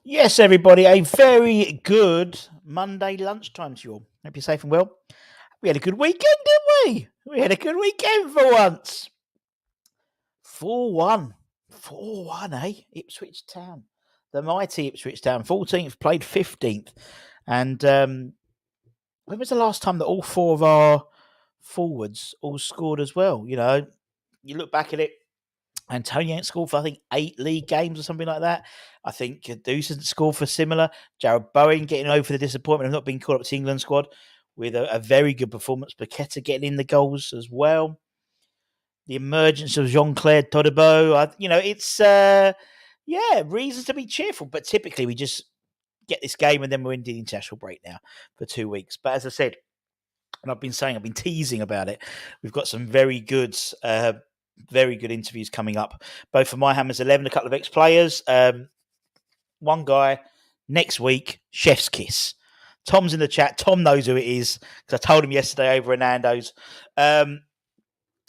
Yes, everybody, a very good Monday lunchtime to you all. Hope you're safe and well. We had a good weekend, didn't we? We had a good weekend for once. 4-1. 4-1, eh? Ipswich Town. The mighty Ipswich Town. 14th, played 15th. And when was the last time that all four of our forwards all scored as well? You know, you look back at it, Antonio ain't scored for, I think, 8 league games or something like that. I think Deuce hasn't scored for similar. Jared Bowen getting over the disappointment of not being called up to the England squad with a very good performance. Paqueta getting in the goals as well. The emergence of Jean-Claire Todibo. It's reasons to be cheerful. But typically we just get this game and then we're in the international break now for 2 weeks. But as I said, and I've been teasing about it, we've got some very good interviews coming up, both for My Hammers 11, a couple of ex-players. One guy next week, Chef's Kiss. Tom's in the chat. Tom knows who it is because I told him yesterday over at Nando's.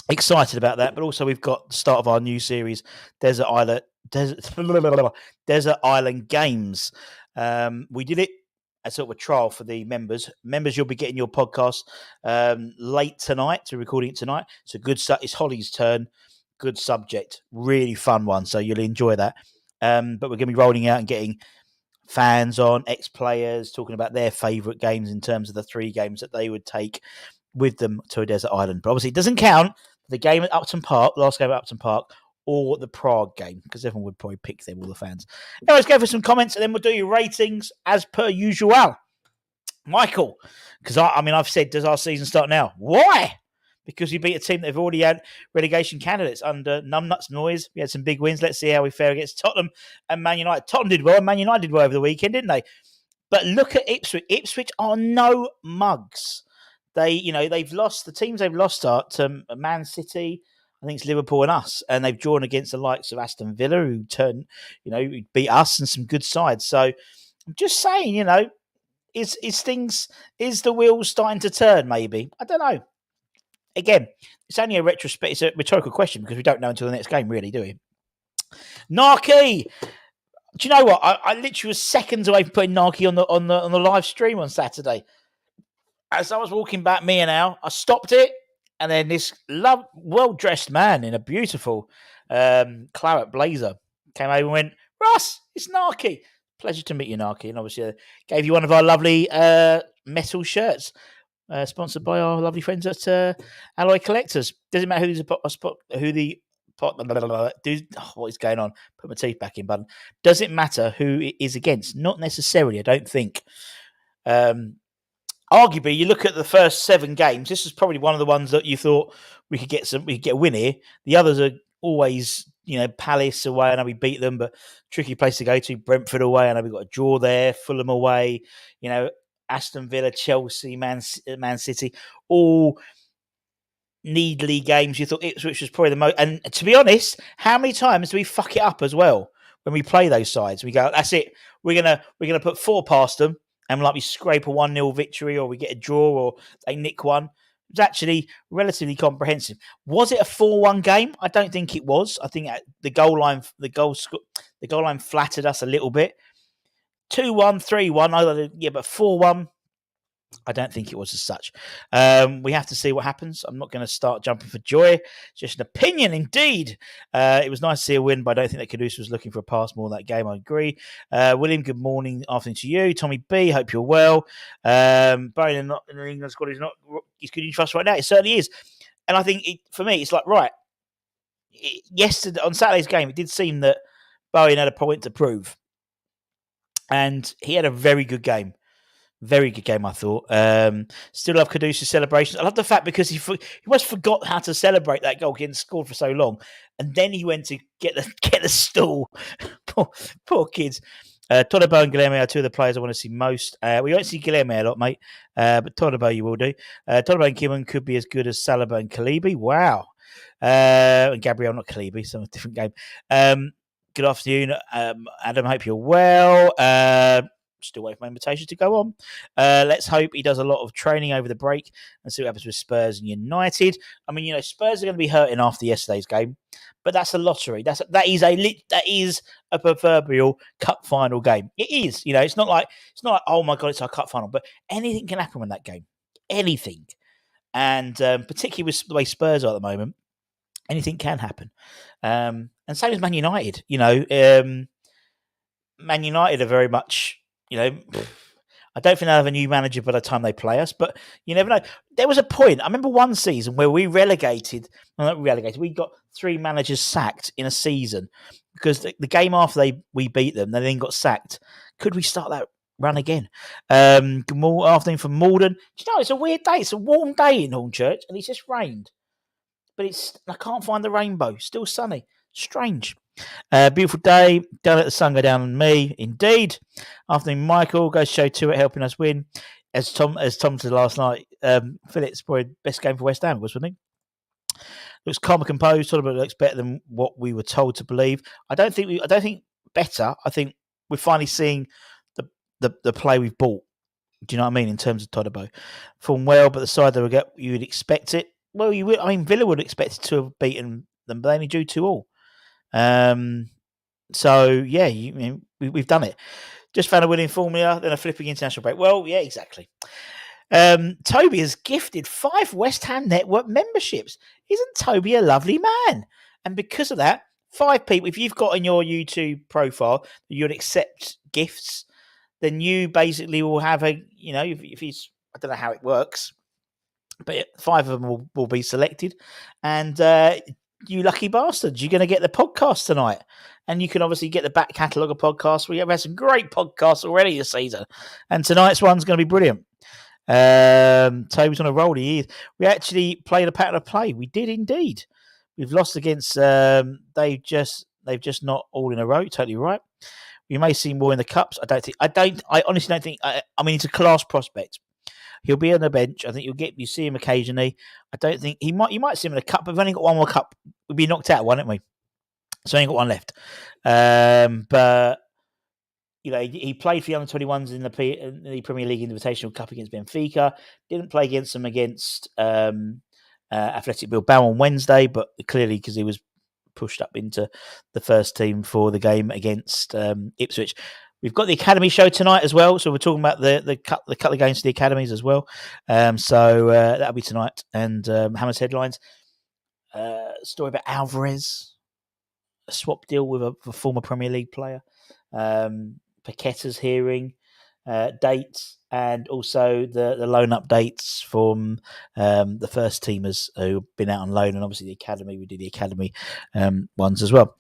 Excited about that, but also we've got the start of our new series, Desert Island Games. We did it as sort of a trial for the members. Members, you'll be getting your podcast late tonight. So recording it tonight. It's a good. It's Holly's turn. Good subject, really fun one. So you'll enjoy that. But we're going to be rolling out and getting fans on, ex-players, talking about their favourite games in terms of the 3 games that they would take with them to a desert island. But obviously it doesn't count the game at Upton Park, last game at Upton Park, or the Prague game, because everyone would probably pick them, all the fans. Now let's go for some comments and then we'll do your ratings as per usual. Michael, because I've said, does our season start now? Why? Because we beat a team that have already had relegation candidates under Numbnuts Noise. We had some big wins. Let's see how we fare against Tottenham and Man United. Tottenham did well, and Man United did well over the weekend, didn't they? But look at Ipswich. Ipswich are no mugs. They've lost. The teams they've lost are to Man City, I think it's Liverpool and us, and they've drawn against the likes of Aston Villa, who beat us and some good sides. So I'm just saying, is the wheels starting to turn? Maybe, I don't know. Again, it's only a retrospect. It's a rhetorical question because we don't know until the next game, really, do we? Narky, do you know what? I literally was seconds away from putting Narky on the live stream on Saturday. As I was walking back, me and Al, I stopped it, and then this well-dressed man in a beautiful claret blazer came over and went, "Russ, it's Narky. Pleasure to meet you, Narky." And obviously gave you one of our lovely metal shirts. Sponsored by our lovely friends at Alloy Collectors. Doesn't matter what is going on? Put my teeth back in, button. Doesn't matter who it is against. Not necessarily, I don't think. Arguably, you look at the first 7 games. This is probably one of the ones that you thought we could get a win here. The others are always, Palace away. I know we beat them, but tricky place to go to. Brentford away. I know we got a draw there. Fulham away. Aston Villa, Chelsea, Man City, all needly games. You thought Ipswich was probably the most. And to be honest, how many times do we fuck it up as well when we play those sides? We go, that's it. We're gonna put 4 past them, and we scrape a 1-0 victory, or we get a draw, or they nick one. It was actually relatively comprehensive. Was it a 4-1 game? I don't think it was. I think the goal line flattered us a little bit. 2-1, 3-1, but 4-1, I don't think it was as such. We have to see what happens. I'm not going to start jumping for joy. It's just an opinion, indeed. It was nice to see a win, but I don't think that Caduce was looking for a pass more in that game. I agree. William, good morning, afternoon to you. Tommy B, hope you're well. Barry in the England squad he's good for us right now. It certainly is. And I think, for me, it's like, right, yesterday, on Saturday's game, it did seem that Bowen had a point to prove. And he had a very good game. Very good game, I thought. Still love Caduce's celebrations. I love the fact because he almost forgot how to celebrate that goal getting scored for so long. And then he went to get the stool. poor kids. Todibo and Guilherme are 2 of the players I want to see most. We won't see Guilherme a lot, mate. But Todibo you will do. Todibo and Kimon could be as good as Saliba and Kalibi. Wow. And Gabriel, not Kalibi, so a different game. Good afternoon, Adam. Hope you're well. Still waiting for my invitation to go on. Let's hope he does a lot of training over the break and see what happens with Spurs and United. I mean, Spurs are going to be hurting after yesterday's game, but that's a lottery. That is a proverbial cup final game. It is. It's not like oh my god, it's our cup final, but anything can happen in that game. Anything, and particularly with the way Spurs are at the moment, anything can happen. And same as Man United. Man United are very much, I don't think they'll have a new manager by the time they play us, but you never know. There was a point, I remember one season where we we got 3 managers sacked in a season because the game after we beat them, they then got sacked. Could we start that run again? Good afternoon from Malden. Do you know, it's a weird day. It's a warm day in Hornchurch and it's just rained. But I can't find the rainbow. Still sunny. Strange. Beautiful day. Don't let the sun go down on me. Indeed. Afternoon, Michael. Goes show 2 at helping us win. As Tom said last night, Phillips probably best game for West Ham, wasn't he? Looks calm and composed. But looks better than what we were told to believe. I don't think better. I think we're finally seeing the play we've bought. Do you know what I mean? In terms of Todabo, performed well, but the side that we get, you would expect it. Well, you would. I mean, Villa would expect it to have beaten them, but they only drew 2-2. So yeah, we've done it. Just found a winning formula, then a flipping international break. Well, yeah, exactly. Toby has gifted 5 West Ham Network memberships. Isn't Toby a lovely man? And because of that, 5 people. If you've got in your YouTube profile that you'd accept gifts, then you basically will have if he's, I don't know how it works, but 5 of them will be selected. And you lucky bastards, you're going to get the podcast tonight. And you can obviously get the back catalogue of podcasts. We have had some great podcasts already this season. And tonight's one's going to be brilliant. Toby's on a roll. He is. We actually played a pattern of play. We did indeed. We've lost against, they've just not all in a row. Totally right. We may see more in the cups. I honestly don't think. I mean, he's a class prospect. He'll be on the bench. I think you see him occasionally. I don't think you might see him in a cup. We've only got one more cup. We'll be knocked out one, haven't we? So only got one left. But he played for the under-21s in the Premier League Invitational Cup against Benfica. Didn't play against them against Athletic Bilbao on Wednesday, but clearly because he was pushed up into the first team for the game against Ipswich. We've got the Academy show tonight as well, so we're talking about the couple of games to the academies as well. So that'll be tonight. And Hammer's headlines: story about Alvarez, a swap deal with a former Premier League player, Paqueta's hearing dates, and also the loan updates from the first teamers who've been out on loan, and obviously the academy. We do the academy ones as well.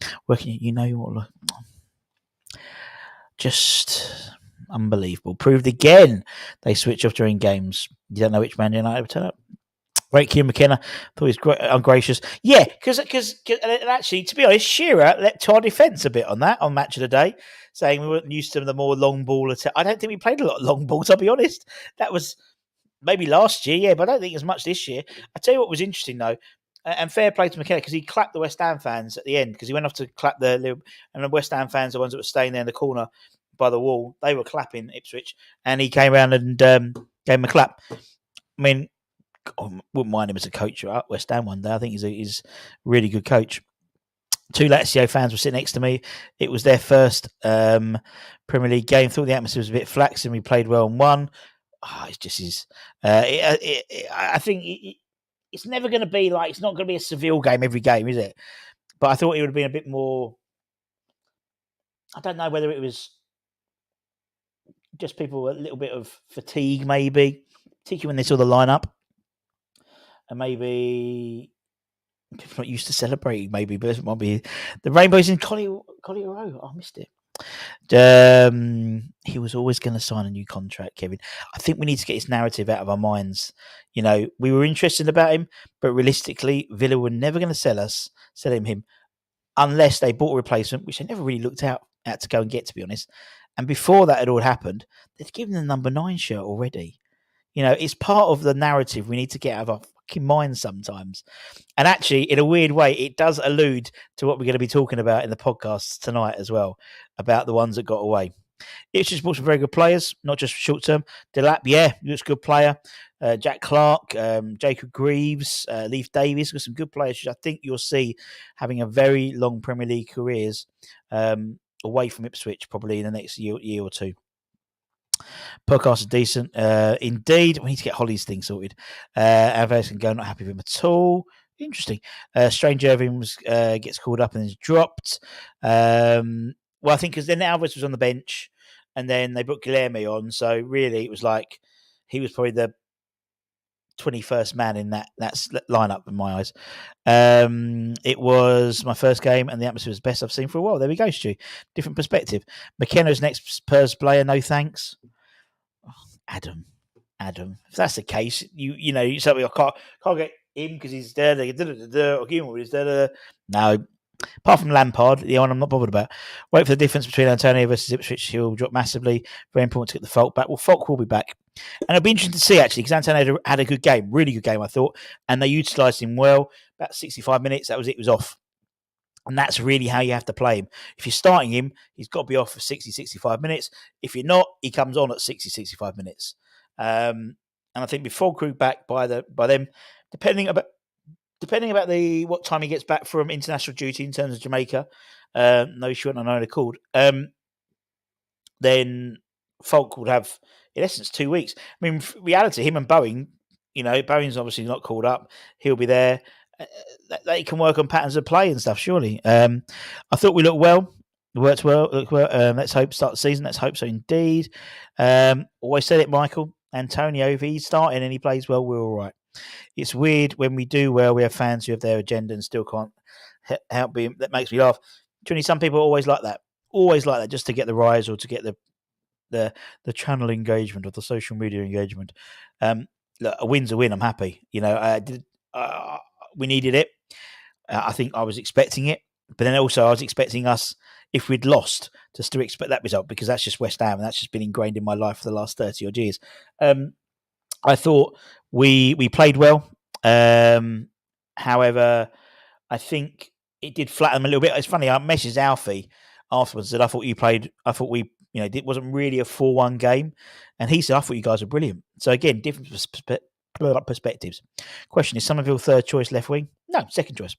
Just unbelievable. Proved again they switch off during games. You don't know which Man United will turn up. Great, Kieran McKenna. Thought he was great, ungracious. Yeah, because actually, to be honest, Shearer leapt to our defence a bit on Match of the Day, saying we weren't used to the more long ball attack. I don't think we played a lot of long balls, I'll be honest. That was maybe last year, yeah, but I don't think as much this year. I tell you what was interesting, though, and fair play to McKenna, because he clapped the West Ham fans at the end, because he went off to clap and the West Ham fans, the ones that were staying there in the corner by the wall, they were clapping Ipswich, and he came around and gave him a clap. I mean, I wouldn't mind him as a coach at West Ham one day. I think he's a really good coach. 2 Lazio fans were sitting next to me. It was their first Premier League game. Thought the atmosphere was a bit flax and we played well and won. It's just his. I think it's never going to be like, it's not going to be a Seville game every game, is it? But I thought it would have been a bit more. I don't know whether it was just people a little bit of fatigue, maybe, particularly when they saw the lineup. And maybe people not used to celebrating, maybe, but it might be the rainbows in Collier Row. I missed it. He was always going to sign a new contract, Kevin. I think we need to get his narrative out of our minds. We were interested about him, but realistically, Villa were never going to sell him unless they bought a replacement, which they never really looked out to go and get, to be honest. And before that had all happened, they'd given the number 9 shirt already. It's part of the narrative we need to get out of our fucking mind sometimes. And actually, in a weird way, it does allude to what we're going to be talking about in the podcast tonight as well, about the ones that got away. It's just brought some very good players, not just short term. Delap, yeah, he looks a good player. Jack Clark, Jacob Greaves, Leif Davis, got some good players, which I think you'll see having a very long Premier League careers away from Ipswich probably in the next year or two. Podcast is decent. Indeed, we need to get Holly's thing sorted. Alvarez can go, not happy with him at all. Interesting. Strange Irving gets called up and is dropped. Well, I think because then Alvarez was on the bench and then they put Guilherme on. So really, it was like he was probably the 21st man in that lineup in my eyes. It was my first game and the atmosphere was the best I've seen for a while. There we go, Stu. Different perspective. McKenna's next Spurs player, no thanks. Adam. If that's the case, you know, something I can't get him because he's there. No. Apart from Lampard, the one I'm not bothered about. Wait for the difference between Antonio versus Ipswich. He'll drop massively. Very important to get the Folk back. Well, Folk will be back. And it'll be interesting to see, actually, because Antonio had a good game, really good game, I thought. And they utilised him well. About 65 minutes, that was it, was off. And that's really how you have to play him. If you're starting him, he's got to be off for 60, 65 minutes. If you're not, he comes on at 60, 65 minutes. And I think before crew back by them, depending about what time he gets back from international duty in terms of Jamaica, no short and no called, then Folk would have, in essence, 2 weeks. I mean, reality, him and Boeing, you know, Boeing's obviously not called up. He'll be there. They can work on patterns of play and stuff, surely. I thought we looked well. It worked well. Let's hope start the season. Let's hope so indeed. Always said it, Michael. Antonio, if he's starting and he plays well, we're all right. It's weird when we do well, we have fans who have their agenda and still can't help being. That makes me laugh. Trini, some people are always like that, just to get the rise or to get the channel engagement or the social media engagement. Look, a win's a win. I'm happy. You know, we needed it. I think I was expecting it, but then also I was expecting us, if we'd lost, to still expect that result because that's just West Ham and that's just been ingrained in my life for the last 30 odd years. I thought we played well. However, I think it did flatten them a little bit. It's funny, I messaged Alfie afterwards that I thought we, you know, it wasn't really a 4-1 game. And he said, I thought you guys were brilliant. So again, different perspectives. Question, is Somerville third choice left wing? No, second choice.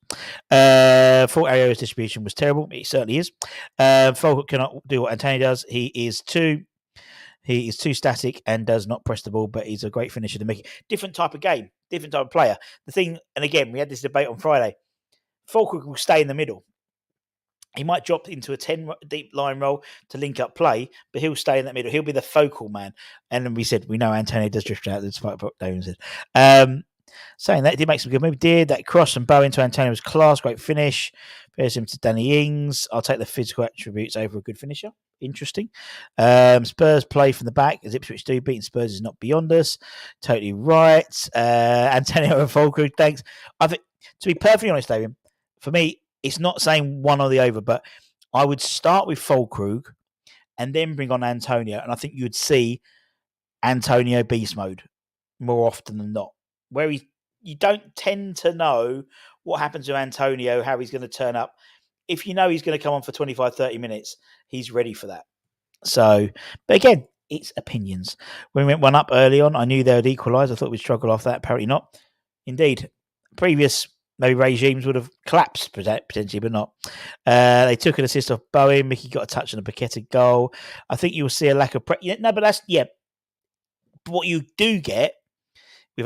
Thought Ario's distribution was terrible. It certainly is. Folk cannot do what Antonio does. He is too static and does not press the ball, but he's a great finisher to make it. Different type of game, different type of player. The thing, and again, we had this debate on Friday. Fulkrug will stay in the middle. He might drop into a 10 deep line role to link up play, but he'll stay in that middle. He'll be the focal man. And then we said, we know Antonio does drift out, despite what David said. Saying that, he did make some good moves. Did that cross and bow into Antonio was class, great finish. Compares him to Danny Ings. I'll take the physical attributes over a good finisher. Interesting. Spurs play from the back, as Ipswich do. Beating Spurs is not beyond us. Totally right. Antonio and Fulkrug, thanks. I think, to be perfectly honest, David, for me, it's not saying one or the other, but I would start with Fulkrug and then bring on Antonio, and I think you would see Antonio beast mode more often than not. Where you don't tend to know what happens to Antonio, how he's going to turn up. If you know he's going to come on for 25, 30 minutes, he's ready for that. So, but again, it's opinions. When we went one up early on, I knew they would equalise. I thought we'd struggle off that. Apparently not. Indeed. Previous maybe regimes would have collapsed potentially, but not. They took an assist off Bowen. Mickey got a touch on a Paqueta goal. I think you will see a lack of... No, but that's... Yeah. But what you do get with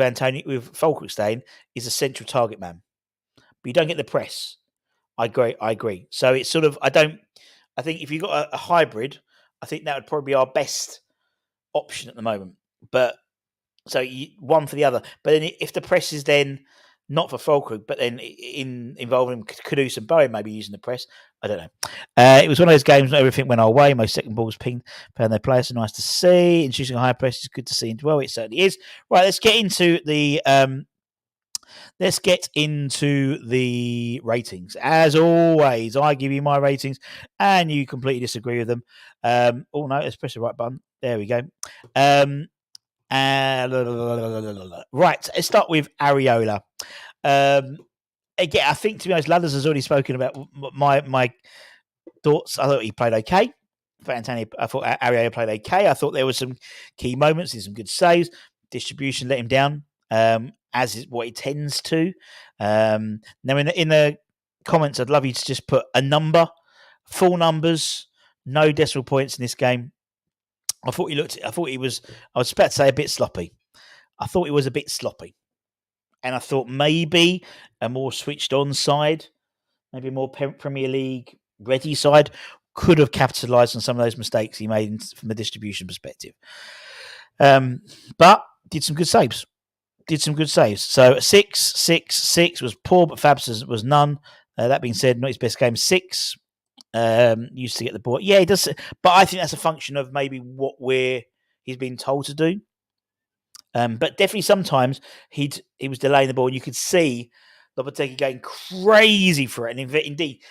Fulkrug staying is a central target man. But you don't get the press. I agree. So it's sort of... I think if you've got a hybrid, I think that would probably be our best option at the moment. But... So one for the other. But then if the press is then... Not for Fulkrug, but then involving Kudus and Bowen maybe using the press. I don't know. It was one of those games where everything went our way. Most second balls pinged found their players. So nice to see. And choosing a high press is good to see as well. It certainly is. Right, let's get into the ratings. As always, I give you my ratings and you completely disagree with them. No, let's press the right button. There we go. Right, let's start with Areola. Again, I think, to be honest, Ladders has already spoken about my thoughts. I thought he played okay. I thought Areola played okay. I thought there were some key moments, did some good saves. Distribution let him down, as is what he tends to. Now, in the comments, I'd love you to just put a number, full numbers, no decimal points in this game. I thought he was, I was about to say a bit sloppy. I thought he was a bit sloppy. And I thought maybe a more switched on side, maybe a more Premier League ready side, could have capitalised on some of those mistakes he made from a distribution perspective. But did some good saves. So 6 was poor, but Fabs was none. That being said, not his best game. 6 used to get the ball. Yeah, he does. But I think that's a function of maybe what he's been told to do. But definitely sometimes he was delaying the ball, and you could see Lopetegui going crazy for it. And indeed,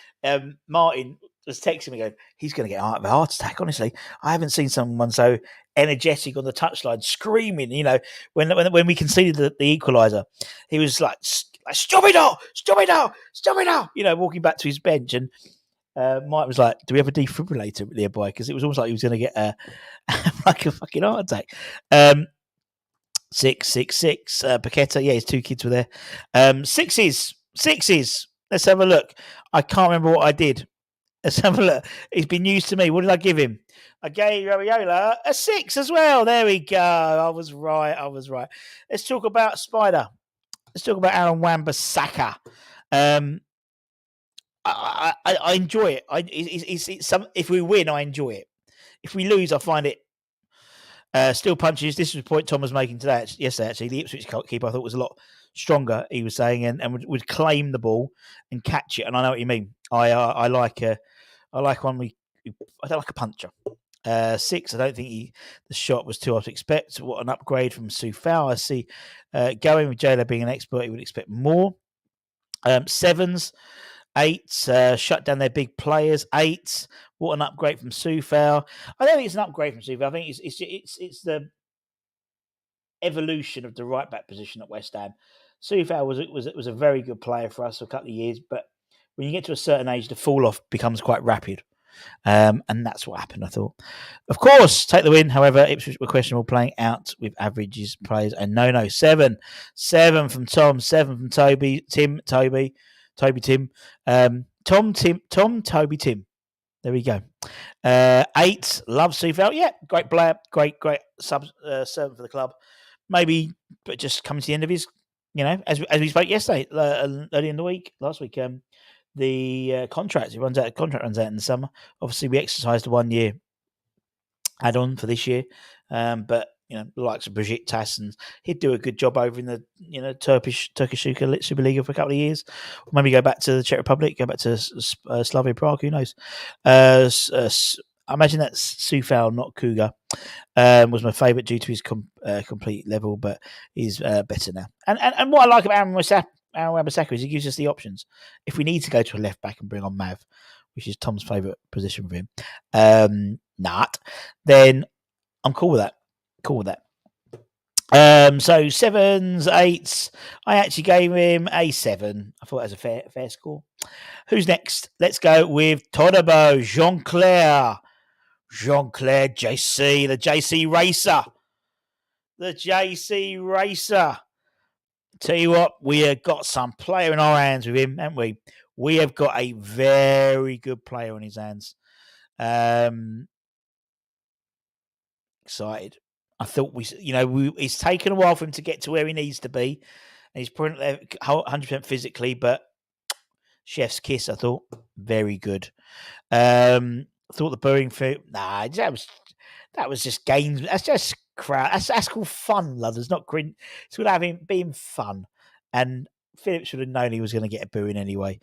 Martin was texting me going, he's going to get a heart attack. Honestly, I haven't seen someone so energetic on the touchline, screaming. You know, when we conceded the equaliser, he was like, "Stop it now!" You know, walking back to his bench, and Mike was like, "Do we have a defibrillator nearby?" Because it was almost like he was going to get like a fucking heart attack. 6. Paqueta, yeah, his 2 kids were there. Sixes. Let's have a look. I can't remember what I did. Let's have a look. It's been news to me. What did I give him? I gave Areola a 6 as well. There we go. I was right. Let's talk about Spider. Let's talk about Aaron Wan-Bissaka. I enjoy it. It's if we win, I enjoy it. If we lose, I find it still punches. This was a point Tom was making yesterday. Actually, the Ipswich keeper I thought was a lot stronger. He was saying and would claim the ball and catch it. And I know what you mean. I like one. I don't like a puncher. 6. I don't think the shot was too hard to expect. What an upgrade from Soufal. I see. Going with Jayla being an expert, he would expect more. 7s. 8s, shut down their big players. 8s, what an upgrade from Soufal. I don't think it's an upgrade from Soufal. I think it's the evolution of the right back position at West Ham. Soufal was a very good player for us for a couple of years, but when you get to a certain age, the fall off becomes quite rapid. And that's what happened, I thought. Of course, take the win. However, Ipswich were questionable playing out with averages players. And no. 7 from Tom. 7 from Toby. Tim. Toby, Tim. There we go. 8, love Soufal. Yeah, great player. Great servant for the club. Maybe, but just coming to the end of his, as we spoke yesterday, early in the week, last week, the contract runs out in the summer. Obviously, we exercised the 1 year add-on for this year, but the likes of Besiktas, and he'd do a good job over in the Turkish Superliga for a couple of years. Or maybe go back to the Czech Republic, go back to Slavia Prague. Who knows? I imagine that's Soufal, not Cougar. Was my favourite due to his complete level, but he's better now. And what I like about Aaron Wan-Bissaka is he gives us the options. If we need to go to a left back and bring on Mav, which is Tom's favourite position for him, then I'm cool with that. So 7s, 8s. I actually gave him a 7. I thought that was a fair score. Who's next? Let's go with Todabo, Jean-Claire JC, the JC Racer. Tell you what, we have got some player in our hands with him, haven't we? We have got a very good player in his hands. Excited. I thought it's taken a while for him to get to where he needs to be, and he's putting there 100% physically. But chef's kiss, I thought, very good. I thought the booing for that was just games. That's just crowd. That's called fun, love. It's not cringe. It's called having being fun. And Phillips should have known he was going to get a booing anyway.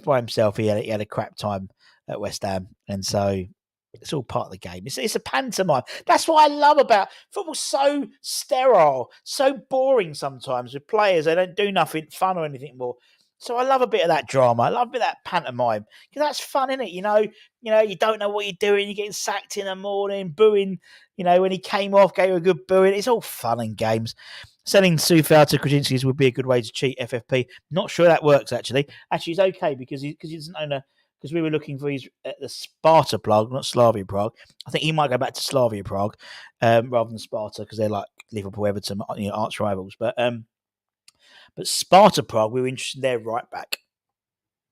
By himself, he had a crap time at West Ham, and so. It's all part of the game. It's a pantomime. That's what I love about football. So sterile, so boring sometimes with players. They don't do nothing fun or anything more. So I love a bit of that drama. I love a bit of that pantomime because that's fun, isn't it? You don't know what you're doing. You're getting sacked in the morning, booing. When he came off, gave a good booing. It's all fun and games. Selling Sufal to Krasinski's would be a good way to cheat FFP. Not sure that works actually. Actually, it's okay because he doesn't own a. Because we were looking for his at the Sparta Prague, not Slavia Prague. I think he might go back to Slavia Prague rather than Sparta because they're like Liverpool, Everton, arch rivals. But Sparta Prague, we were interested in their right back,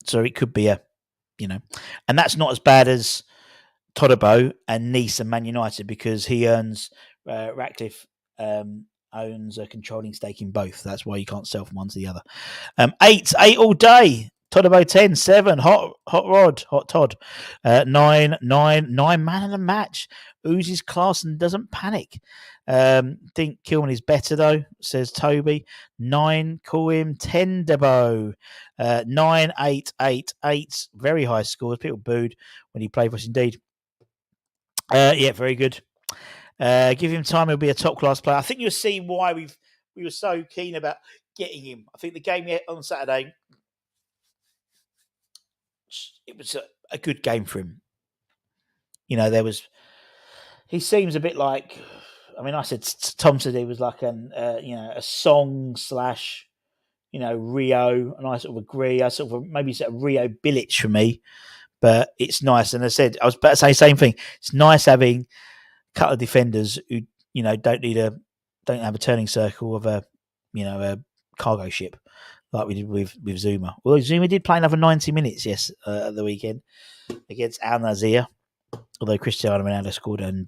so it could be and that's not as bad as Todibo and Nice and Man United because he earns Ratcliffe owns a controlling stake in both. That's why you can't sell from one to the other. 8 all day. Todibo 10, 7, hot Todd, 9, man of the match. Oozes class and doesn't panic. Think Kilman is better though, says Toby. 9, call him 10 Debo. 9, 8, 8, 8. Very high scores. People booed when he played for us indeed. Yeah, very good. Give him time; he'll be a top class player. I think you'll see why we were so keen about getting him. I think the game on Saturday, it was a good game for him. He seems a bit like. I mean, Tom said he was like a song slash, Rio, and I sort of agree. I sort of maybe it's a Rio Bilic for me, but it's nice. And I said I was about to say the same thing. It's nice having couple of defenders who don't have a turning circle of a cargo ship like we did with Zuma. Well, Zuma did play another 90 minutes at the weekend against Al Nazir, although Cristiano Ronaldo scored and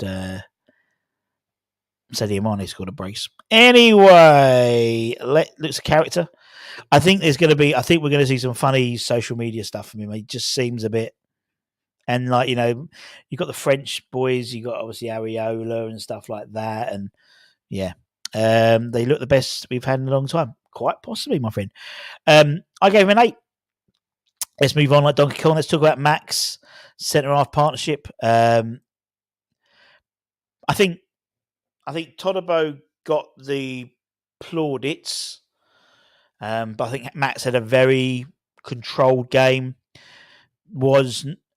Sadio Mane scored a brace. Anyway, looks a character. I think we're going to see some funny social media stuff from him. He just seems a bit. And you've got the French boys, you got obviously Areola and stuff like that, and they look the best we've had in a long time, quite possibly, my friend. I gave him an 8. Let's move on like Donkey Kong. Let's talk about Max centre half partnership. I think Todibo got the plaudits, but I think Max had a very controlled game.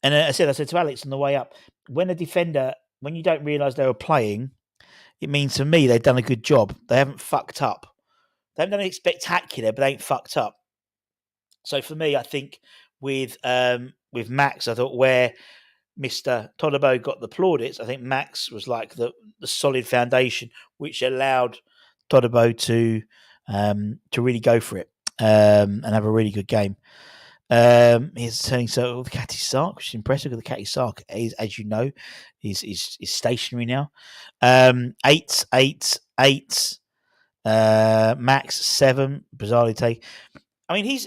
And I said to Alex on the way up, when you don't realise they were playing, it means to me they've done a good job. They haven't fucked up. They haven't done anything spectacular, but they ain't fucked up. So for me, I think with Max, I thought where Mr. Todibo got the plaudits, I think Max was like the solid foundation, which allowed Todibo to really go for it and have a really good game. He's turning circle with Catty Sark, which is impressive because the Catty Sark is, as you know, is stationary now. 8, 8, 8. Max 7. Bizarrely take. I mean,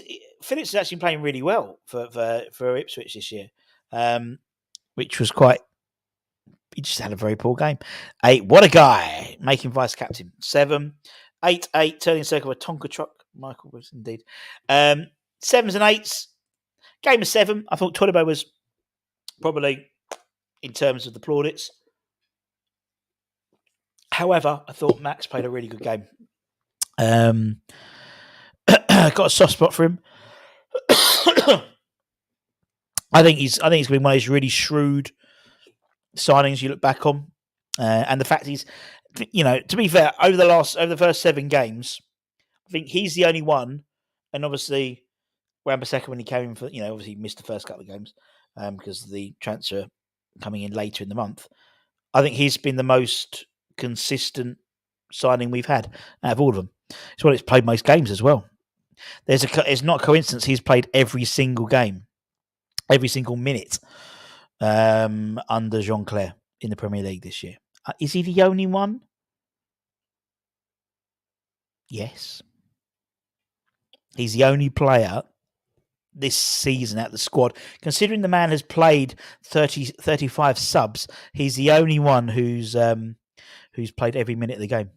Phillips is actually playing really well for Ipswich this year, which was quite. He just had a very poor game. 8. What a guy! Making vice captain. 7, 8, 8. Turning circle with Tonka truck. Michael was indeed. 7s and 8s. Game of 7. I thought Todibo was probably in terms of the plaudits. However, I thought Max played a really good game. Got a soft spot for him. I think he's going to be one of those really shrewd signings you look back on, and the fact he's, to be fair, over the first 7 games, I think he's the only one, and obviously Wan-Bissaka when he came in for, obviously he missed the first couple of games because of the transfer coming in later in the month. I think he's been the most consistent signing we've had out of all of them. It's one that's played most games as well. It's not a coincidence he's played every single game, every single minute under Jean-Claire in the Premier League this year. Is he the only one? Yes. He's the only player this season out of the squad. Considering the man has played 35 subs, he's the only one who's played every minute of the game.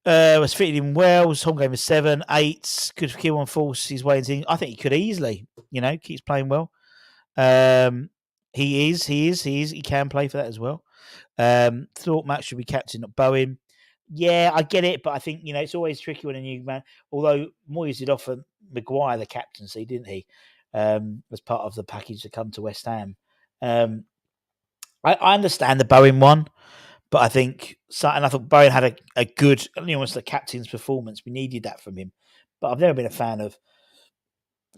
Was fitting him well. His home game was 7, 8. Could kill and force his way into. I think he could easily. Keeps playing well. He is. He can play for that as well. Thought Max should be captain, not Bowen. Yeah, I get it, but I think it's always tricky when a new man. Although Moyes did offer Maguire the captaincy, didn't he? As part of the package to come to West Ham. I understand the Bowen one, but I think and I thought Bowen had a good, almost the captain's performance. We needed that from him, but I've never been a fan of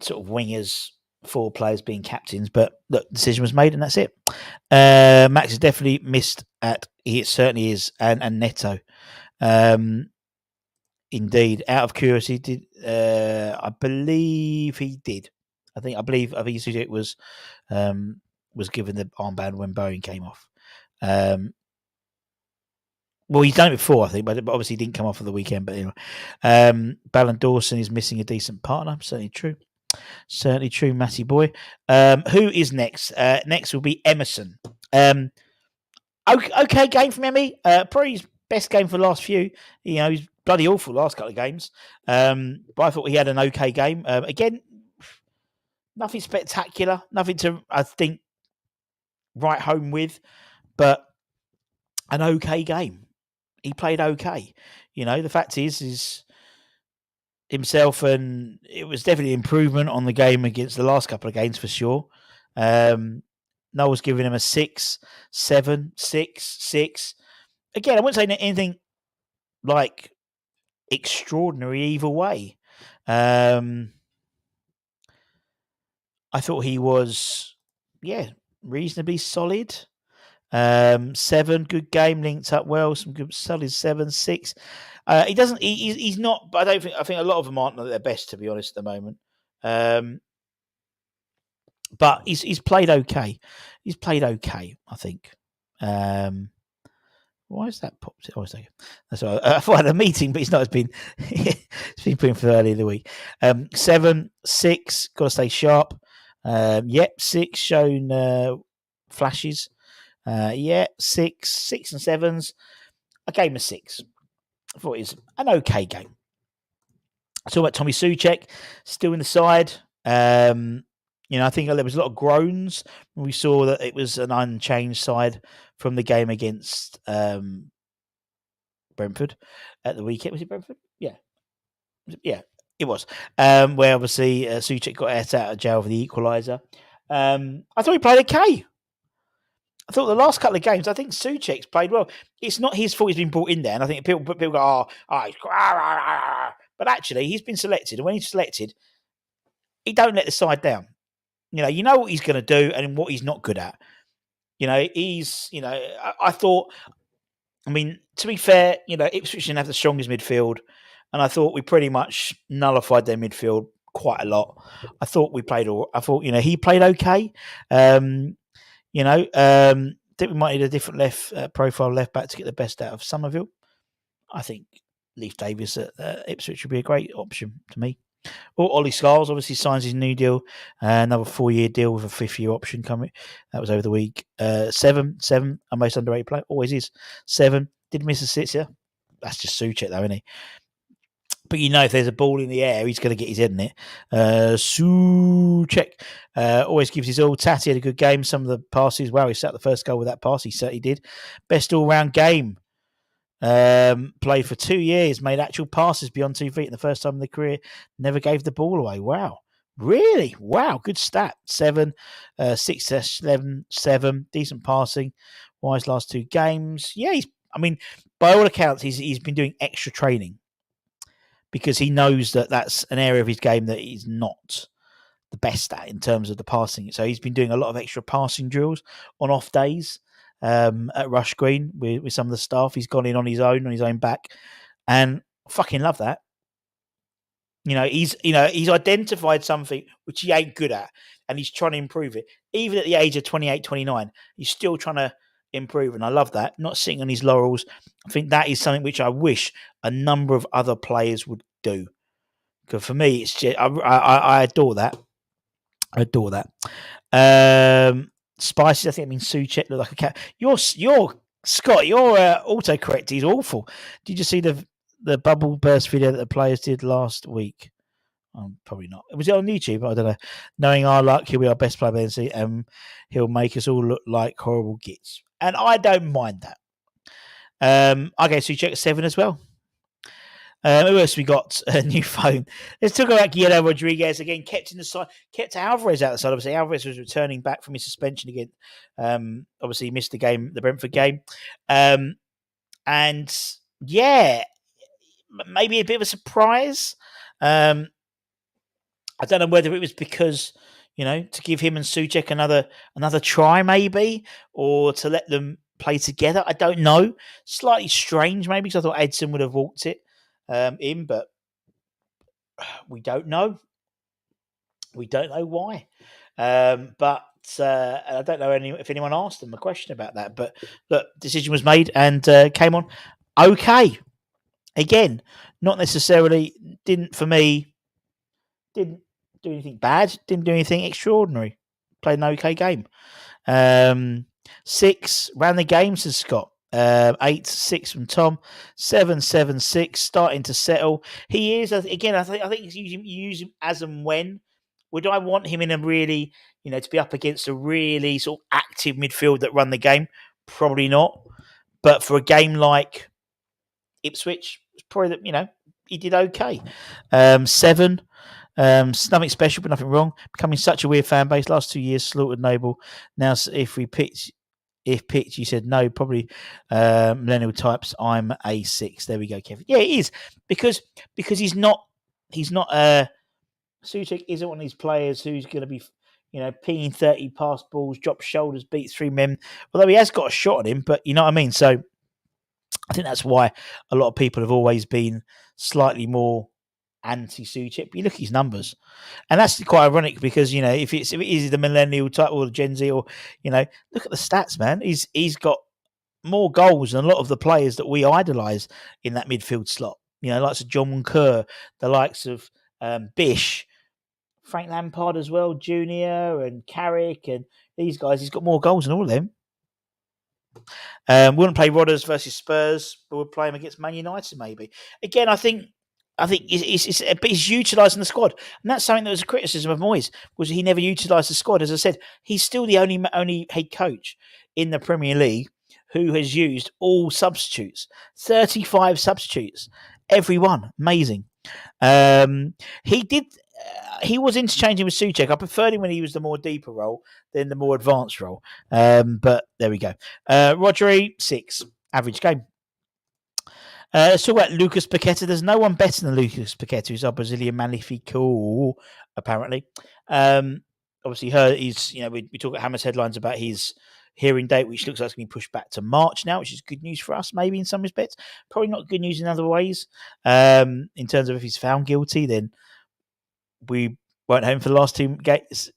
sort of wingers, 4 players being captains. But look, decision was made, and that's it. Max has definitely missed at. He certainly is, and Neto. Indeed, out of curiosity, did I believe he did? I believe Sujic was given the armband when Bowen came off. Well, he's done it before, I think, but obviously he didn't come off for the weekend. But anyway, Ballon Dawson is missing a decent partner. Certainly true, Matty boy. Who is next? Next will be Emerson. Okay game from Emmy. Probably his best game for the last few. He's bloody awful last couple of games. But I thought he had an okay game. Again, nothing spectacular. Nothing to, I think, write home with. But an okay game. He played okay. The fact is himself, and it was definitely improvement on the game against the last couple of games for sure. Noel's giving him a 6, 7, 6, 6. Again, I wouldn't say anything like extraordinary either way. I thought he was, reasonably solid. 7, good game, linked up well. Some good solid 7, 6. He doesn't. He's not. But I think a lot of them aren't at their best, to be honest, at the moment. But he's played okay. He's played okay, I think. Why is that popped? Oh, that's all right. I thought I had a meeting, but it's not. It's been put in for early in the week. 7, 6. Got to stay sharp. 6 shown flashes. 6 and 7s. A game of 6. I thought it was an okay game. I saw about Tommy Souček still in the side. I think there was a lot of groans when we saw that it was an unchanged side from the game against Brentford at the weekend. Was it Brentford? Yeah. Yeah, it was. Where obviously Souček got out of jail for the equaliser. I thought he played okay. I thought the last couple of games, I think Souček's played well. It's not his fault he's been brought in there. And I think people go, but actually he's been selected. And when he's selected, he don't let the side down. You know what he's going to do and what he's not good at. I thought, to be fair, Ipswich didn't have the strongest midfield. And I thought we pretty much nullified their midfield quite a lot. I thought he played okay. Think we might need a different profile left back to get the best out of Somerville. I think Leif Davis at Ipswich would be a great option to me. Or Ollie Scarles obviously signs his new deal, another 4-year deal with a 5th-year option coming. That was over the week. 7, our most underrated player, always is. 7, did miss a 6 here. That's just Souček though, isn't he? But if there's a ball in the air, he's going to get his head in it. Souček always gives his all. Tati had a good game. Some of the passes, wow, he set the first goal with that pass. He certainly did. Best all-round game. Played for 2 years, made actual passes beyond 2 feet in the first time in the career. Never gave the ball away. Wow. Really? Wow. Good stat. 7, 6, 11, 7. Decent passing. Wise last 2 games. Yeah, by all accounts, he's been doing extra training because he knows that that's an area of his game that he's not the best at in terms of the passing. So he's been doing a lot of extra passing drills on off days. At Rush Green with some of the staff. He's gone in on his own back, and I fucking love that. He's identified something which he ain't good at, and he's trying to improve it. Even at the age of 28, 29, he's still trying to improve, and I love that. Not sitting on his laurels. I think that is something which I wish a number of other players would do. Because for me, it's just I adore that. I adore that. Spices, I think it means Souček look like a cat. You're Scott. Your autocorrect is awful. Did you see the bubble burst video that the players did last week? Probably not. Was it on YouTube? I don't know. Knowing our luck, he'll be our best player by he'll make us all look like horrible gits, and I don't mind that. I go Souček 7 as well. Who else we got? A new phone. Let's talk about Guillermo Rodriguez again. Kept in the side, kept Alvarez out the side. Obviously, Alvarez was returning back from his suspension again. Obviously, he missed the game, the Brentford game, and yeah, maybe a bit of a surprise. I don't know whether it was because to give him and Souček another try, maybe, or to let them play together. I don't know. Slightly strange, maybe, because I thought Edson would have walked it in, but we don't know. We don't know why. But I don't know if anyone asked them a question about that. But look, decision was made and came on okay. Again, not necessarily didn't do anything bad. Didn't do anything extraordinary. Played an okay game. 6 ran the game, says Scott. 8, 6 from Tom, 7, 7, 6, starting to settle. He is again. I think you use him as and when. Would I want him in a really, to be up against a really sort of active midfield that run the game? Probably not. But for a game like Ipswich, it's probably that he did okay. 7. Nothing special, but nothing wrong. Becoming such a weird fan base. Last 2 years, slaughtered Noble. Now, if picked, you said no, probably millennial types. I'm a 6. There we go, Kevin. Yeah, it is because he's not. Souček isn't one of these players who's going to be, peeing 30 pass balls, drop shoulders, beat 3 men. Although he has got a shot on him, but you know what I mean. So I think that's why a lot of people have always been slightly more anti-Souček. But you look at his numbers, and that's quite ironic because if it is the millennial type or the Gen Z or look at the stats, man. He's got more goals than a lot of the players that we idolise in that midfield slot. Likes of John Kerr, the likes of Bish, Frank Lampard as well, Junior and Carrick and these guys. He's got more goals than all of them. Wouldn't play Rodgers versus Spurs, but would play him against Man United maybe. Again, I think he's utilising the squad, and that's something that was a criticism of Moyes, was he never utilised the squad. As I said, he's still the only head coach in the Premier League who has used all substitutes, 35 substitutes, everyone, amazing. He did. He was interchanging with Souček. I preferred him when he was the more deeper role than the more advanced role. But there we go. Rodri, 6, average game. Let's talk about Lucas Paqueta. There's no one better than Lucas Paqueta, who's our Brazilian Magnifico, apparently. Obviously, he's, we talk at Hammer's headlines about his hearing date, which looks like it's going to be pushed back to March now, which is good news for us, maybe in some respects. Probably not good news in other ways. In terms of if he's found guilty, then we won't have him for the last 2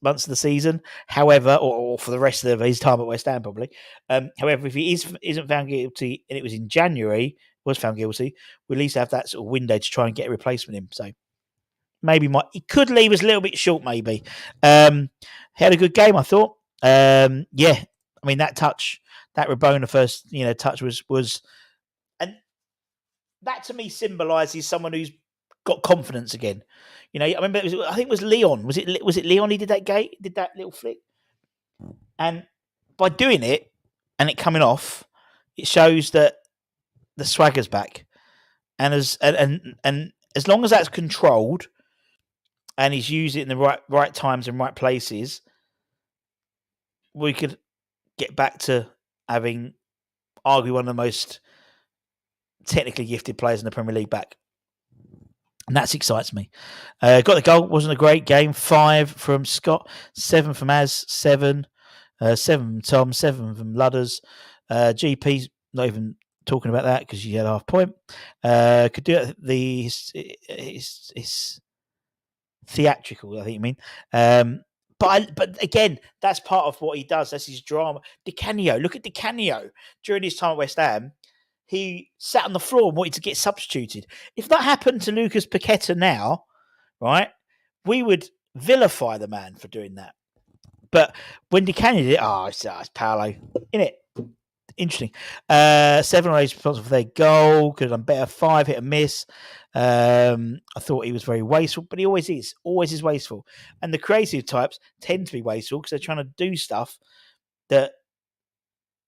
months of the season. However, or for the rest of his time at West Ham, probably. However, if he isn't found guilty and it was in January, was found guilty, we'll at least have that sort of window to try and get a replacement in. So maybe he could leave us a little bit short, maybe. Had a good game, I thought. Yeah, I mean, that touch, that Rabona first, touch was, and that to me symbolises someone who's got confidence again. I remember I think it was Leon. Was it Leon? He did that little flick, and by doing it and it coming off, it shows that the swagger's back, and as long as that's controlled, and he's used it in the right times and right places, we could get back to having arguably one of the most technically gifted players in the Premier League back. And that excites me. Got the goal. Wasn't a great game. 5 from Scott. 7 from Az. 7. 7 from Tom. 7 from Ludders. GP's not even talking about that because you had a half point. Could do it. His theatrical, I think you mean. But again, that's part of what he does. That's his drama. Di Canio. Look at Di Canio during his time at West Ham. He sat on the floor and wanted to get substituted. If that happened to Lucas Paqueta now, right, we would vilify the man for doing that. But when Di Canio did it, it's Paolo, innit? Interesting. 7 or 8 responsible for their goal. Could have done better. 5 hit and miss. I thought he was very wasteful, but he always is wasteful. And the creative types tend to be wasteful because they're trying to do stuff that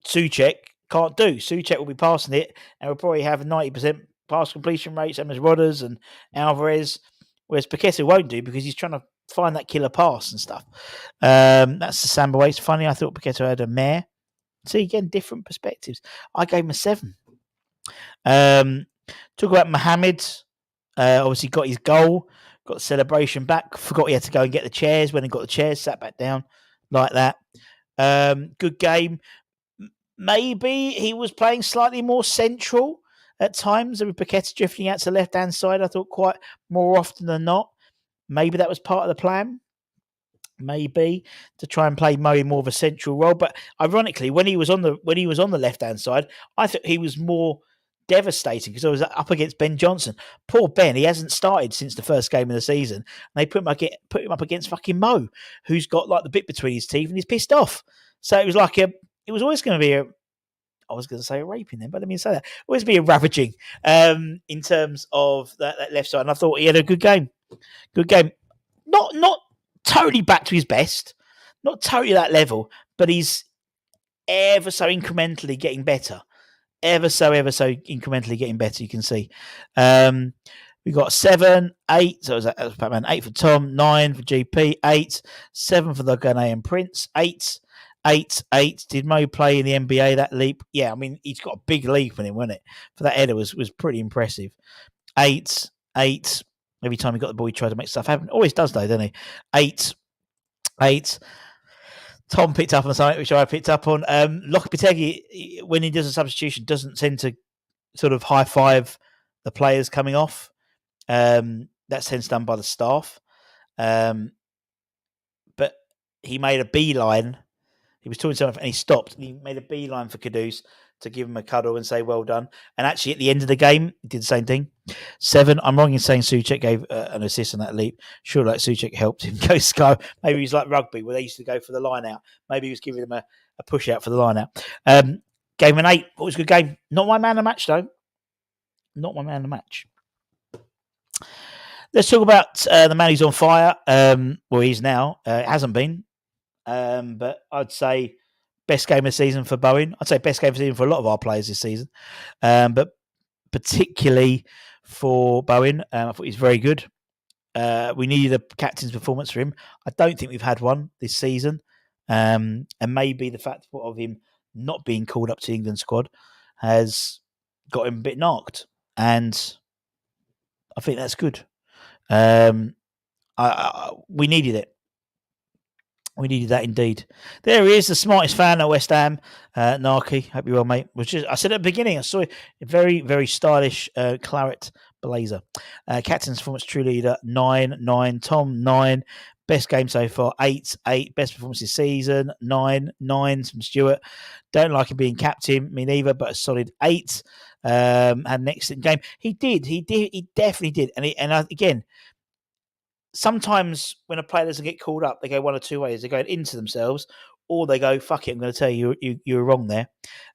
Souček can't do. Souček will be passing it and will probably have 90% pass completion rate, same as Rodders and Alvarez, whereas Paqueta won't do because he's trying to find that killer pass and stuff. That's the Samba way. It's funny. I thought Paqueta had a mare. See, again, different perspectives. I gave him a 7. Talk about Mohamed. Obviously got his goal, got the celebration back. Forgot he had to go and get the chairs. When he got the chairs, sat back down like that. Good game. Maybe he was playing slightly more central at times, with Paqueta drifting out to the left-hand side. I thought quite more often than not. Maybe that was part of the plan. Maybe to try and play Mo in more of a central role. But ironically, when he was on the left-hand side, I thought he was more devastating because I was up against Ben Johnson. Poor Ben, he hasn't started since the first game of the season. And they put him up against fucking Mo, who's got like the bit between his teeth and he's pissed off. So it was like it was always going to be I was going to say a raping then, but let me say that. Always be a ravaging in terms of that left side. And I thought he had a good game. Good game. Not totally back to his best, not totally that level, but he's ever so incrementally getting better. Ever so incrementally getting better, you can see. We got 7, 8. So that was Batman. 8 for Tom, 9 for GP, 8, 7 for the Ghanaian Prince, 8. Did Mo play in the NBA that leap? Yeah, I mean, he's got a big leap in him, wasn't it? For that header was pretty impressive. 8. Every time he got the ball, he tried to make stuff happen. Always does, though, doesn't he? 8. Tom picked up on something which I picked up on. Lopetegui, when he does a substitution, doesn't tend to sort of high five the players coming off. That tends done by the staff. But he made a beeline. He was talking to someone and he stopped and he made a beeline for Kudus to give him a cuddle and say, well done. And actually, at the end of the game, he did the same thing. 7. I'm wrong in saying Souček gave an assist on that leap. Sure, like Souček helped him go sky. Maybe he's like rugby where they used to go for the line out. Maybe he was giving him a push out for the line out. Gave him an 8. It was a good game. Not my man of the match, though. Not my man of the match. Let's talk about the man who's on fire. Well, he's now. It hasn't been. But I'd say best game of the season for Bowen. I'd say best game of the season for a lot of our players this season. But particularly for Bowen, I thought he's very good. We needed a captain's performance for him. I don't think we've had one this season. And maybe the fact of him not being called up to the England squad has got him a bit knocked. And I think that's good. We needed it. We needed that indeed. There he is, the smartest fan at West Ham, Narky. Hope you're well, mate. I said at the beginning, I saw a very, very stylish claret blazer. Captain's performance, true leader, 9. Tom, 9. Best game so far, 8. Best performance this season, 9 from Stuart. Don't like him being captain, me neither, but a solid 8. Had an excellent game. He definitely did. Again, sometimes when a player doesn't get called up, they go one or two ways. They go into themselves, or they go, "Fuck it, I'm going to tell you, you were wrong there."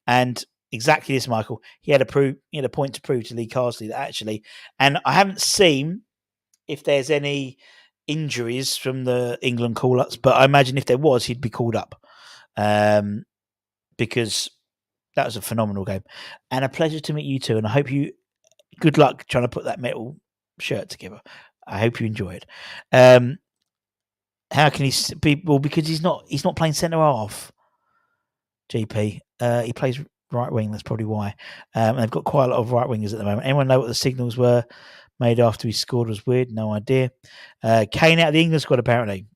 And exactly this, Michael. He had a point to prove to Lee Carsley that actually. And I haven't seen if there's any injuries from the England call-ups, but I imagine if there was, he'd be called up because that was a phenomenal game and a pleasure to meet you two. And I hope you good luck trying to put that metal shirt together. I hope you enjoyed. How can he be? Well, because he's not playing centre half. GP, he plays right wing. That's probably why. And they've got quite a lot of right wingers at the moment. Anyone know what the signals were made after he scored? Was weird. No idea. Kane out of the England squad apparently.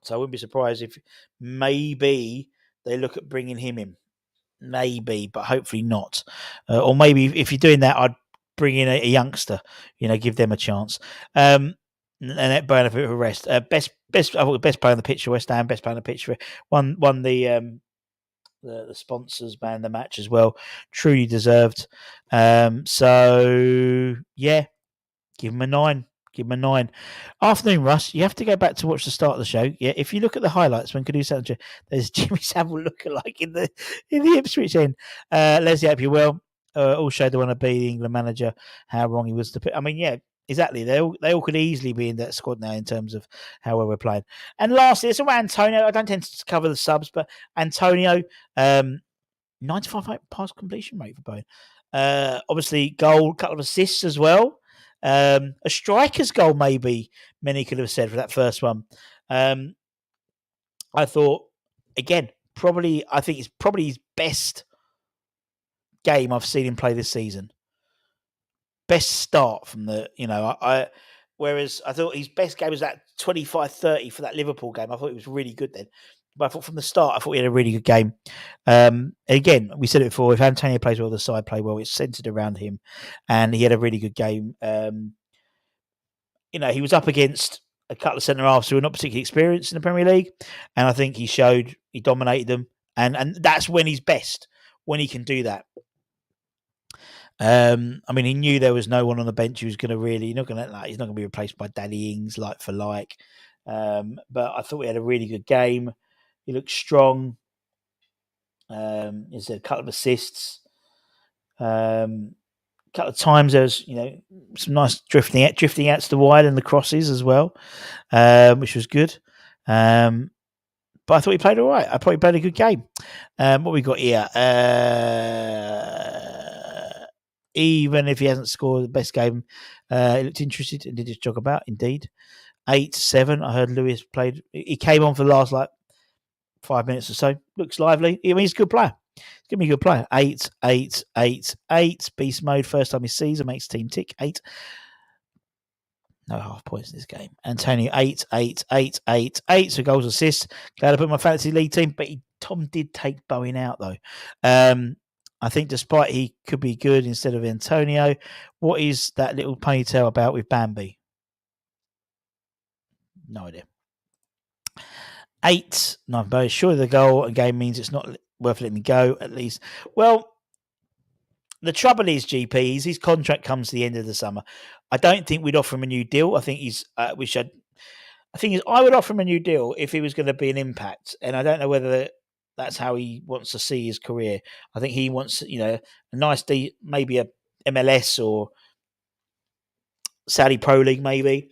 So I wouldn't be surprised if maybe they look at bringing him in. Maybe, but hopefully not. Or maybe if you're doing that, I'd bring in a youngster, give them a chance. And that burn a bit of a rest. Best I thought best player on the pitch for West Ham, best player on the pitch for won the sponsors man the match as well. Truly deserved. So yeah, give him a 9. Give him a 9. Afternoon, Russ. You have to go back to watch the start of the show. Yeah, if you look at the highlights when Kudus, there's Jimmy Savile lookalike in the Ipswich end. Leslie, hope you're well. All showed they want to be the England manager. How wrong he was to pick. I mean, yeah, exactly. They all could easily be in that squad now in terms of how well we're playing. And lastly, it's around Antonio. I don't tend to cover the subs, but Antonio. 95% pass completion rate for Bowen. Obviously, goal, couple of assists as well. A striker's goal, maybe many could have said for that first one. I thought, again, I think it's probably his best game I've seen him play this season. Best start from whereas I thought his best game was that 25-30 for that Liverpool game. I thought it was really good then. But I thought from the start, I thought he had a really good game. Again, we said it before, if Antonio plays well, the side play well, it's centred around him. And he had a really good game. He was up against a couple of centre-halves who were not particularly experienced in the Premier League. And I think he dominated them. And that's when he's best, when he can do that. He knew there was no one on the bench who was going to really. He's not going to be replaced by Danny Ings like for like. But I thought we had a really good game. He looked strong. He's had a couple of assists. A couple of times there was, some nice drifting out to the wide and the crosses as well, which was good. But I thought he played all right. I thought he played a good game. What we got here? Even if he hasn't scored the best game, he looked interested and did his jog about, indeed. 8-7. I heard Lewis played. He came on for the last 5 minutes or so. Looks lively. He's a good player. He's going to be a good player. 8. Beast mode. First time he sees it. Makes team tick. 8. No half points in this game. Antonio, 8. So goals, assists. Glad I put my fantasy league team. But Tom did take Bowen out, though. I think despite he could be good instead of Antonio, what is that little ponytail about with Bambi? No idea. 8. No, I'm very sure the goal and game means it's not worth letting me go, at least. Well, the trouble is, GP, his contract comes to the end of the summer. I don't think we'd offer him a new deal. I think I would offer him a new deal if he was going to be an impact. And I don't know whether that's how he wants to see his career. I think he wants, a nice maybe a MLS or Saudi Pro League, maybe.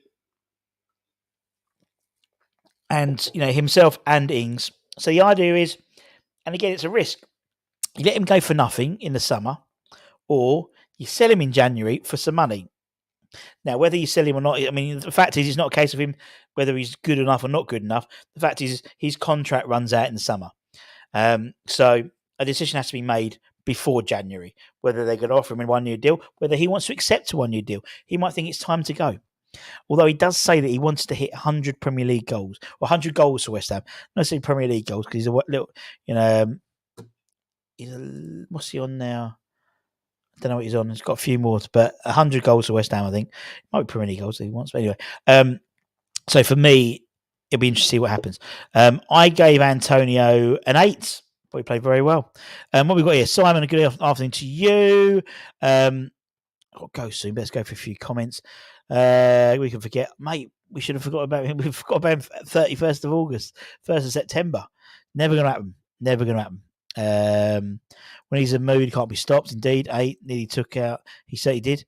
And, himself and Ings. So the idea is, and again, it's a risk. You let him go for nothing in the summer, or you sell him in January for some money. Now, whether you sell him or not, the fact is, it's not a case of him whether he's good enough or not good enough. The fact is, his contract runs out in the summer. So a decision has to be made before January, whether they're going to offer him a 1-year deal, whether he wants to accept a 1-year deal. He might think it's time to go. Although he does say that he wants to hit 100 Premier League goals, or 100 goals for West Ham. Not necessarily Premier League goals, because he's a little, what's he on now? I don't know what he's on. He's got a few more, but 100 goals for West Ham, I think. Might be Premier League goals that he wants, but anyway. So for me, it'll be interesting to see what happens. I gave Antonio an 8, but he played very well. What we got here? Simon, a good afternoon to you. I've got to go soon. Let's go for a few comments. We can forget, mate. We should have forgot about him. We forgot about him 31st of August, 1st of September. Never going to happen. Never going to happen. When he's in mood, he can't be stopped. Indeed, 8 nearly took out. He said he did.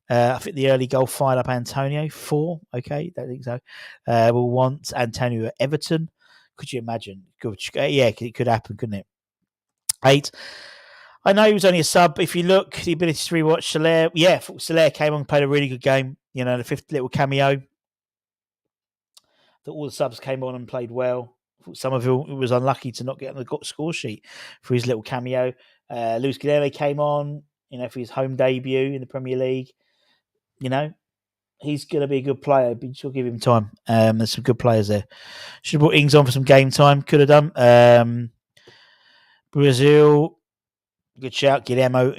I think the early goal fired up Antonio. 4. Okay, don't think so. We'll want Antonio at Everton. Could you imagine? Yeah, it could happen, couldn't it? 8. I know he was only a sub. If you look, the ability to rewatch Soler. Yeah, Soler came on and played a really good game. The 5th little cameo. That all the subs came on and played well. Some of it was unlucky to not get on the score sheet for his little cameo. Luis Guilherme came on, for his home debut in the Premier League. He's going to be a good player. But you'll give him time. There's some good players there. Should have brought Ings on for some game time. Could have done. Brazil, good shout. Guillermo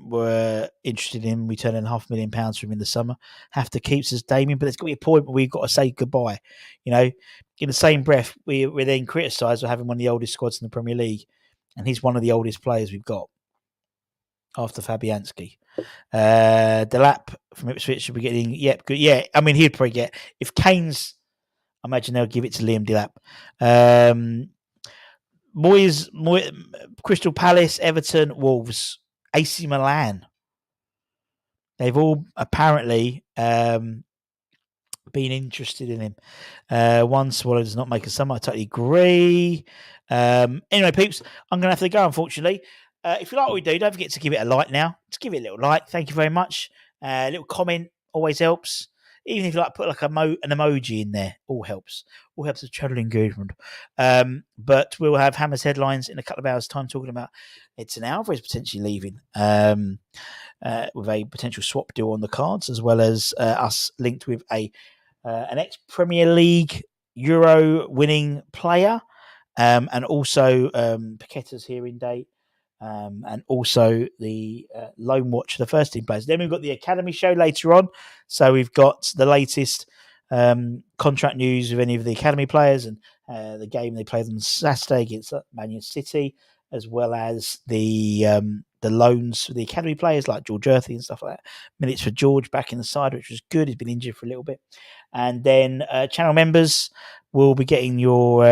were interested in returning £500,000 from him in the summer. Have to keep, says Damien, but there's got to be a point where we've got to say goodbye. In the same breath, we're then criticised for having one of the oldest squads in the Premier League, and he's one of the oldest players we've got after Fabianski. Delap from Ipswich should be getting, good. Yeah, he'd probably get, if Kane's, I imagine they'll give it to Liam Delap. Moyes, Crystal Palace, Everton, Wolves, AC Milan. They've all apparently been interested in him. One swallow does not make a summer. I totally agree. Anyway, peeps, I'm going to have to go, unfortunately. If you like what we do, don't forget to give it a like now. Just give it a little like. Thank you very much. A little comment always helps. Even if you like put like an emoji in there, all helps. All helps the channel engagement. But we'll have Hammer's headlines in a couple of hours' time talking about Edson Alvarez potentially leaving. With a potential swap deal on the cards, as well as us linked with an ex-Premier League Euro winning player, and also Paqueta's here in date, and also the loan watch of the first team players. Then we've got the Academy show later on, so we've got the latest contract news of any of the Academy players and the game they played on Saturday against Man City, as well as the loans for the Academy players like George Earthy and stuff like that. Minutes for George back in the side, which was good. He's been injured for a little bit. And then channel members will be getting your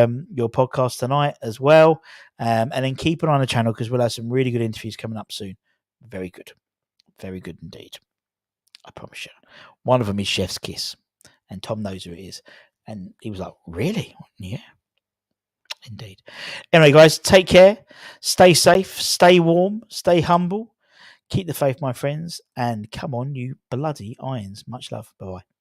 podcast tonight as well. And then keep an eye on the channel because we'll have some really good interviews coming up soon. Very good. Very good indeed. I promise you. One of them is Chef's Kiss. And Tom knows who it is. And he was like, really? Yeah. Indeed. Anyway, guys, take care. Stay safe. Stay warm. Stay humble. Keep the faith, my friends. And come on, you bloody irons. Much love. Bye-bye.